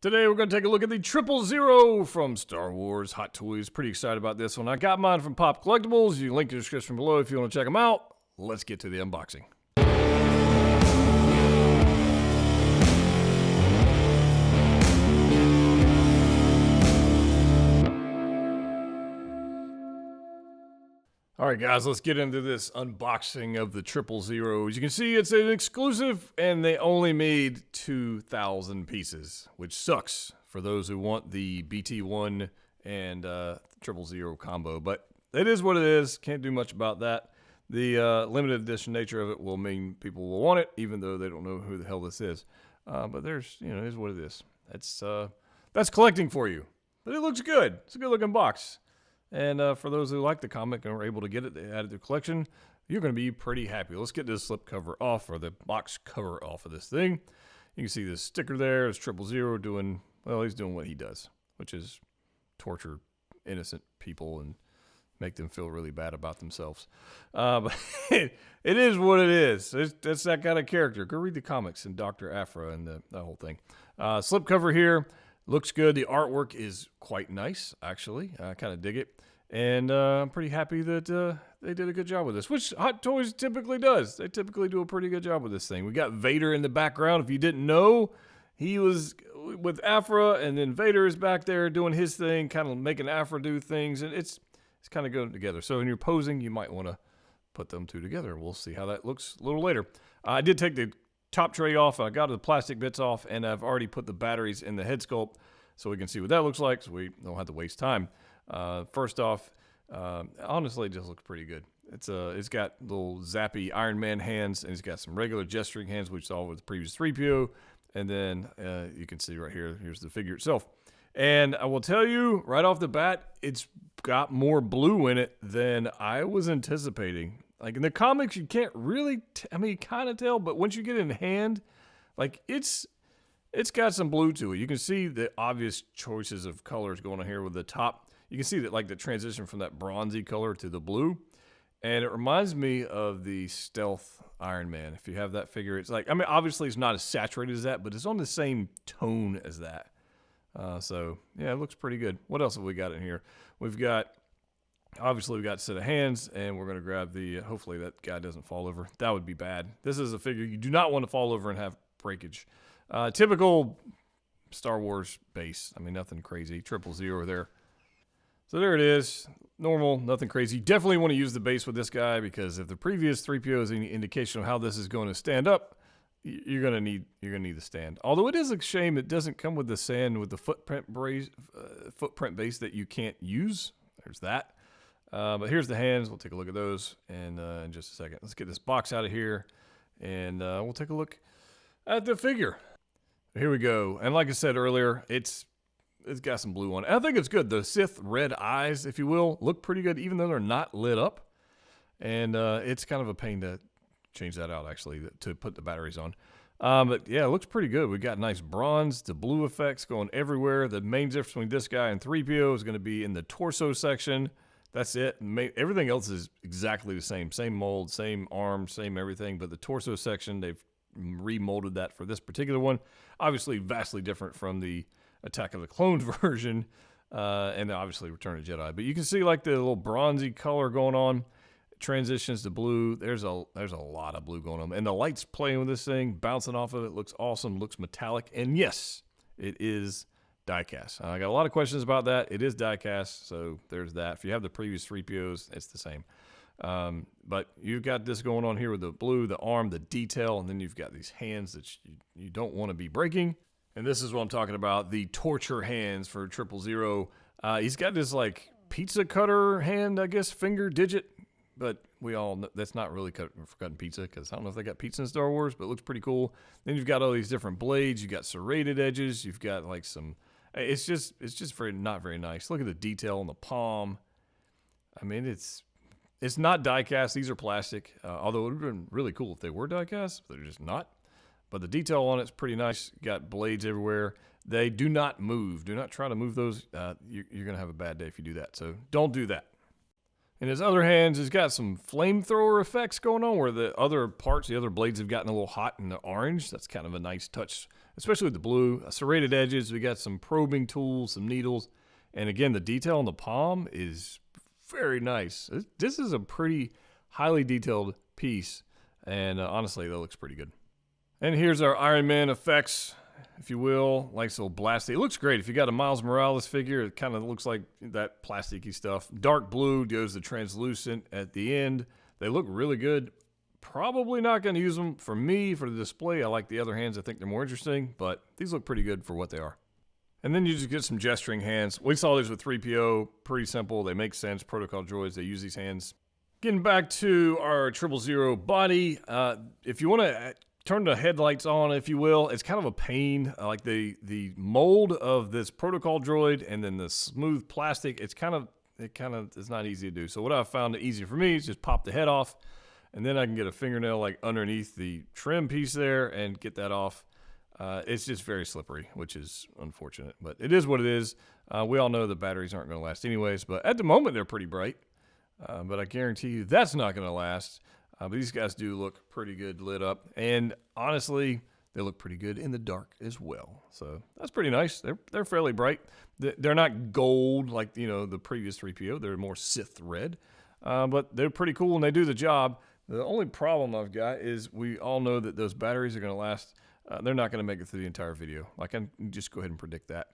Today we're going to take a look at the 000 from Star Wars Hot Toys. Pretty excited about this one. I got mine from Pop Collectibles. You can link in the description below if you want to check them out. Let's get to the unboxing. Alright guys, let's get into this unboxing of the 000. As you can see, it's an exclusive and they only made 2,000 pieces, which sucks for those who want the BT1 and 000 combo. But it is what it is, can't do much about that. The limited edition nature of it will mean people will want it, even though they don't know who the hell this is. But there's, it is what it is. That's collecting for you. But it looks good. It's a good looking box. And for those who like the comic and were able to get it, they added to the collection, you're going to be pretty happy. Let's get this slip cover off, or the box cover off of this thing. You can see this sticker there. It's 000 doing, well, he's doing what he does, which is torture innocent people and make them feel really bad about themselves. But it is what it is. It's that kind of character. Go read the comics and Dr. Aphra and the whole thing. Slip cover here. Looks good. The artwork is quite nice, actually. I kind of dig it. And I'm pretty happy that they did a good job with this, which Hot Toys typically does. They typically do a pretty good job with this thing. We got Vader in the background. If you didn't know, he was with Aphra, and then Vader is back there doing his thing, kind of making Aphra do things, and it's kind of going together. So when you're posing, you might want to put them two together. We'll see how that looks a little later. I did take the top tray off. I got the plastic bits off, and I've already put the batteries in the head sculpt so we can see what that looks like, so we don't have to waste time. First off, honestly, it just looks pretty good. It's got little zappy Iron Man hands, and it's got some regular gesturing hands, which we saw with the previous 3PO, and then you can see right here, here's the figure itself. And I will tell you right off the bat, it's got more blue in it than I was anticipating. Like in the comics, you can't really, you kind of tell, but once you get it in hand, like it's got some blue to it. You can see the obvious choices of colors going on here with the top. You can see that like the transition from that bronzy color to the blue. And it reminds me of the Stealth Iron Man. If you have that figure, it's like, obviously it's not as saturated as that, but it's on the same tone as that. So yeah, it looks pretty good. What else have we got in here? We've got a set of hands, and we're going to grab the, hopefully that guy doesn't fall over. That would be bad. This is a figure you do not want to fall over and have breakage. Typical Star Wars base. Nothing crazy. 000 there. So there it is. Normal, nothing crazy. Definitely want to use the base with this guy, because if the previous 3PO is any indication of how this is going to stand up, you're gonna need the stand. Although it is a shame it doesn't come with the sand with the footprint base that you can't use. There's that. But here's the hands. We'll take a look at those in just a second. Let's get this box out of here, and we'll take a look at the figure. Here we go. And like I said earlier, it's got some blue on it. I think it's good. The Sith red eyes, if you will, look pretty good, even though they're not lit up. And it's kind of a pain to change that out, actually, to put the batteries on. But yeah, it looks pretty good. We got nice bronze, the blue effects going everywhere. The main difference between this guy and 3PO is going to be in the torso section. That's it. Everything else is exactly the same. Same mold, same arm, same everything. But the torso section, they've remolded that for this particular one. Obviously, vastly different from the Attack of the Clones version. And obviously Return of the Jedi. But you can see like the little bronzy color going on. Transitions to blue. There's a lot of blue going on. And the lights playing with this thing, bouncing off of it, looks awesome, looks metallic. And yes, it is die-cast. I got a lot of questions about that. It is die-cast, so there's that. If you have the previous 3POs, it's the same. But you've got this going on here with the blue, the arm, the detail, and then you've got these hands that you don't want to be breaking. And this is what I'm talking about, the torture hands for 000. He's got this like pizza cutter hand, I guess, finger digit. But we all know that's not really for cutting pizza, because I don't know if they got pizza in Star Wars, but it looks pretty cool. Then you've got all these different blades. You've got serrated edges. You've got like some. It's just not very nice. Look at the detail on the palm. It's not die-cast. These are plastic. Although it would have been really cool if they were die-cast. They're just not. But the detail on it's pretty nice. You got blades everywhere. They do not move. Do not try to move those. You're going to have a bad day if you do that. So don't do that. In his other hands, he's got some flamethrower effects going on where the other parts, the other blades have gotten a little hot in the orange. That's kind of a nice touch especially with the blue. Serrated edges, we got some probing tools, some needles. And again, the detail on the palm is very nice. This is a pretty highly detailed piece. And honestly, that looks pretty good. And here's our Iron Man effects, if you will. Nice little blasty. It looks great. If you got a Miles Morales figure, it kind of looks like that plasticky stuff. Dark blue goes to translucent at the end. They look really good. Probably not going to use them for me for the display. I like the other hands. I think they're more interesting, but these look pretty good for what they are. And then you just get some gesturing hands. We saw these with 3PO. Pretty simple. They make sense. Protocol droids, they use these hands. Getting back to our 000 body, if you want to turn the headlights on, if you will, it's kind of a pain. Like the mold of this protocol droid and then the smooth plastic, it's not easy to do. So what I found easier for me is just pop the head off, and then I can get a fingernail like underneath the trim piece there and get that off. It's just very slippery, which is unfortunate, but it is what it is. We all know the batteries aren't going to last anyways, but at the moment they're pretty bright. But I guarantee you that's not going to last. But these guys do look pretty good lit up. And honestly, they look pretty good in the dark as well. So that's pretty nice. They're fairly bright. They're not gold like, the previous 3PO. They're more Sith red. But they're pretty cool and they do the job. The only problem I've got is we all know that those batteries are going to last. They're not going to make it through the entire video. I can just go ahead and predict that.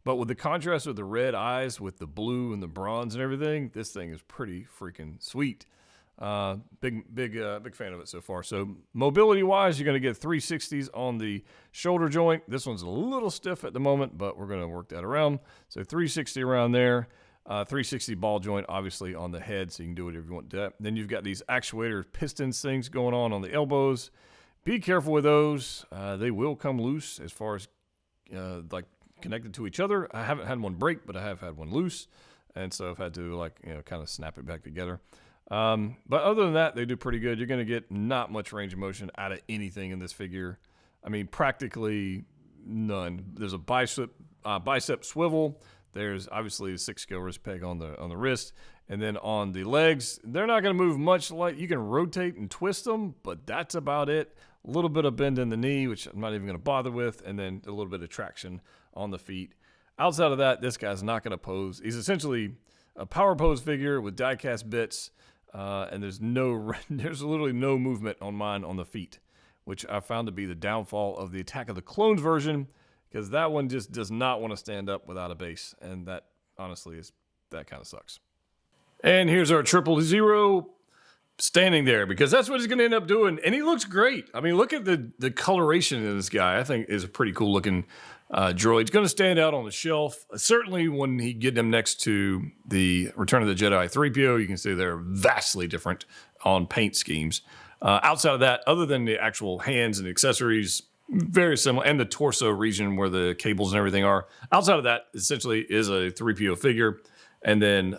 But with the contrast of the red eyes with the blue and the bronze and everything, this thing is pretty freaking sweet. Big fan of it so far. So mobility-wise, you're going to get 360s on the shoulder joint. This one's a little stiff at the moment, but we're going to work that around. So 360 around there. 360 ball joint, obviously, on the head, so you can do whatever you want to that. Then you've got these actuator pistons things going on the elbows. Be careful with those. They will come loose as far as connected to each other. I haven't had one break, but I have had one loose, and so I've had to kind of snap it back together. But other than that, they do pretty good. You're going to get not much range of motion out of anything in this figure. I mean, practically none. There's a bicep swivel. There's obviously a 6-scale wrist peg on the wrist, and then on the legs, they're not going to move much. Like you can rotate and twist them, but that's about it. A little bit of bend in the knee, which I'm not even going to bother with, and then a little bit of traction on the feet. Outside of that, this guy's not going to pose. He's essentially a power pose figure with die-cast bits, and there's literally no movement on mine on the feet, which I found to be the downfall of the Attack of the Clones version, because that one just does not want to stand up without a base, and that honestly that kind of sucks. And here's our 000 standing there, because that's what he's going to end up doing, and he looks great. I mean, look at the coloration in this guy. I think is a pretty cool looking droid. He's going to stand out on the shelf. Certainly when he get him next to the Return of the Jedi 3PO, you can see they're vastly different on paint schemes. Outside of that, other than the actual hands and accessories, very similar, and the torso region where the cables and everything are. Outside of that, essentially is a 3PO figure, and then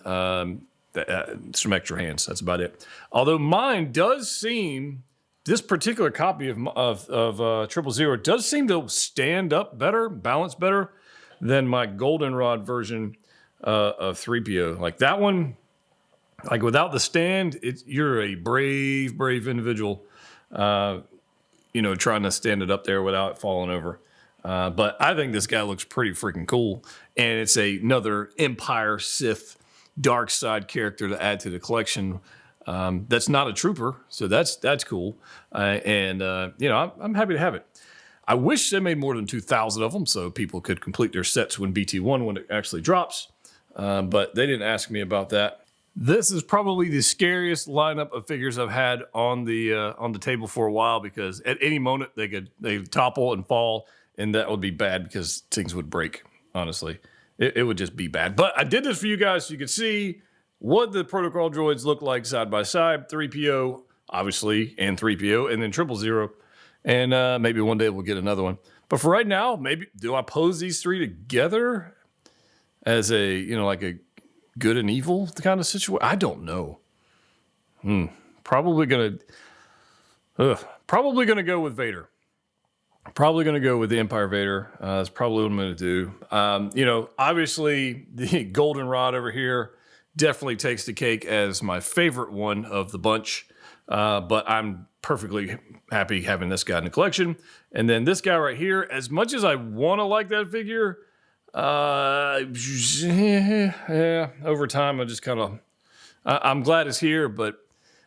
some extra hands. That's about it. Although mine does seem, this particular copy of 000 does seem to stand up better, balance better than my goldenrod version of 3PO. Like that one, like without the stand, you're a brave individual, trying to stand it up there without it falling over. But I think this guy looks pretty freaking cool. And it's another Empire Sith dark side character to add to the collection. That's not a trooper, so that's cool. I'm happy to have it. I wish they made more than 2,000 of them so people could complete their sets when BT1 when it actually drops. But they didn't ask me about that. This is probably the scariest lineup of figures I've had on the table for a while, because at any moment they topple and fall, and that would be bad because things would break. Honestly, it would just be bad. But I did this for you guys so you could see what the protocol droids look like side by side. 3PO, obviously, and 3PO, and then 000. And maybe one day we'll get another one. But for right now, maybe do I pose these three together as a good and evil kind of situation? I don't know. Probably gonna go with Vader. Probably gonna go with the Empire Vader. That's probably what I'm gonna do. Obviously the goldenrod over here definitely takes the cake as my favorite one of the bunch. but I'm perfectly happy having this guy in the collection. And then this guy right here, as much as I want to like that figure, yeah, over time I just kind of, I'm glad it's here, but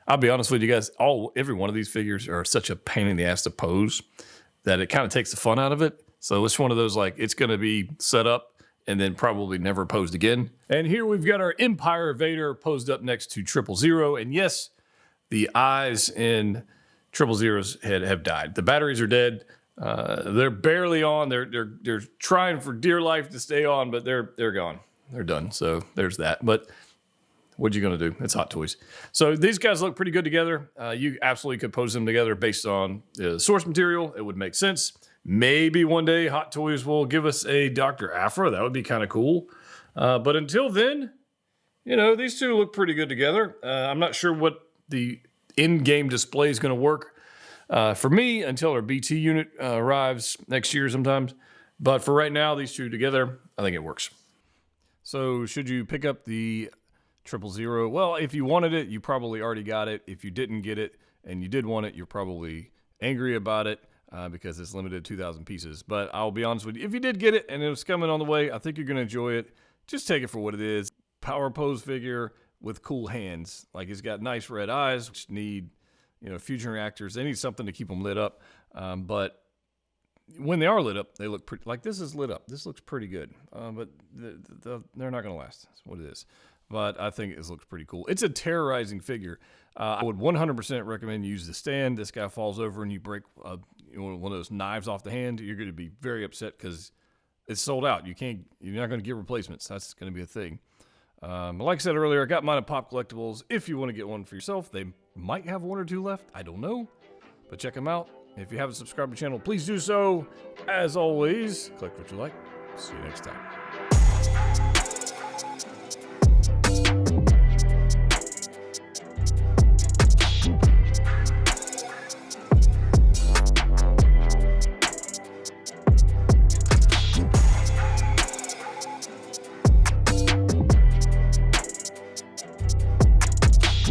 I'll be honest with you guys, every one of these figures are such a pain in the ass to pose that it kind of takes the fun out of it. So it's one of those, like, it's going to be set up and then probably never posed again. And here we've got our Empire Vader posed up next to 000. And yes, the eyes in 000's head have died. The batteries are dead. They're barely on. They're trying for dear life to stay on, but they're gone. They're done. So there's that. But what you gonna do? It's Hot Toys. So these guys look pretty good together. You absolutely could pose them together based on the source material. It would make sense. Maybe one day Hot Toys will give us a Dr. Aphra. That would be kind of cool. But until then, you know, these two look pretty good together. I'm not sure what the in-game display is going to work for me until our BT unit arrives next year sometimes. But for right now, these two together, I think it works. So should you pick up the 000? Well, if you wanted it, you probably already got it. If you didn't get it and you did want it, you're probably angry about it because it's limited to 2,000 pieces. But I'll be honest with you, if you did get it and it was coming on the way, I think you're going to enjoy it. Just take it for what it is. Power pose figure with cool hands. Like, it's got nice red eyes, which need, you know, fusion reactors. They need something to keep them lit up. But when they are lit up, they look pretty. Like, this is lit up. This looks pretty good. But they're not going to last. That's what it is. But I think it looks pretty cool. It's a terrorizing figure. I would 100% recommend you use the stand. This guy falls over and you break one of those knives off the hand. You're going to be very upset because it's sold out. You're not going to get replacements. That's going to be a thing. Like I said earlier, I got mine at Pop Collectibles. If you want to get one for yourself, they might have one or two left. I don't know. But check them out. If you haven't subscribed to the channel, please do so. As always, click what you like. See you next time.